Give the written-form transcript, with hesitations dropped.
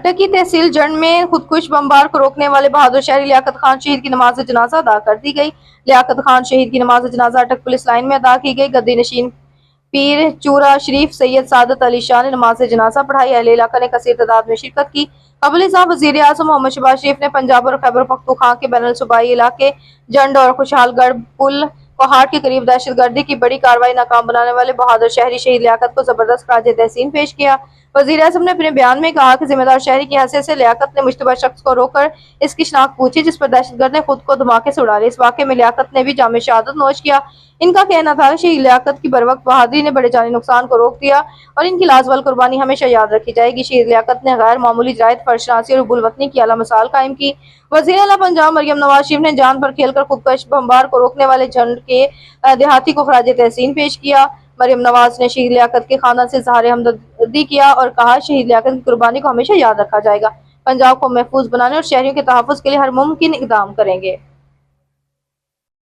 اٹک کی تحصیل جنڈ میں خودکش بمبار کو روکنے والے بہادر شہری لیاقت خان شہید کی نماز جنازہ ادا کر دی گئی۔ لیاقت خان شہید کی نماز جنازہ اٹک پولیس لائن میں ادا کی گئی۔ گدی نشین پیر چورا شریف سید سعادت علی شاہ نے نماز جنازہ پڑھائی۔ اہل علاقہ نے کثیر تعداد میں شرکت کی۔ قبل ازاں وزیر اعظم محمد شہباز شریف نے پنجاب اور خیبر پختونخوا کے بین الصوبائی علاقے جنڈ اور خوشحال گڑھ پل پہاڑ کے قریب دہشت گردی کی بڑی کارروائی ناکام بنانے والے بہادر شہری شہید لیاقت کو زبردست خراج تحسین پیش کیا۔ وزیر اعظم نے اپنے بیان میں کہا کہ ذمہ دار شہری کی حیثیت سے لیاقت نے مشتبہ شخص کو روک کر اس کی شناخت پوچھی، جس پر دہشت گرد نے خود کو دھماکے سے اڑا لیا۔ اس واقعے میں لیاقت نے بھی جام شہادت نوش کیا۔ ان کا کہنا تھا کہ شہید لیاقت کی بروقت بہادری نے بڑے جانی نقصان کو روک دیا اور ان کی لازوال قربانی ہمیشہ یاد رکھی جائے گی۔ شہید لیاقت نے غیر معمولی جرائت، فرض شناسی اور حب الوطنی کی اعلیٰ مثال قائم کی۔ وزیر اعلیٰ پنجاب مریم نواز شریف نے جان پر کھیل کر خودکش بمبار کو روکنے والے جنڈ کے دیہاتی کو خراج تحسین پیش کیا۔ مریم نواز نے شہید لیاقت کے خاندان سے اظہار ہمدردی کیا اور کہا شہید لیاقت کی قربانی کو ہمیشہ یاد رکھا جائے گا۔ پنجاب کو محفوظ بنانے اور شہریوں کے تحفظ کے لیے ہر ممکن اقدام کریں گے۔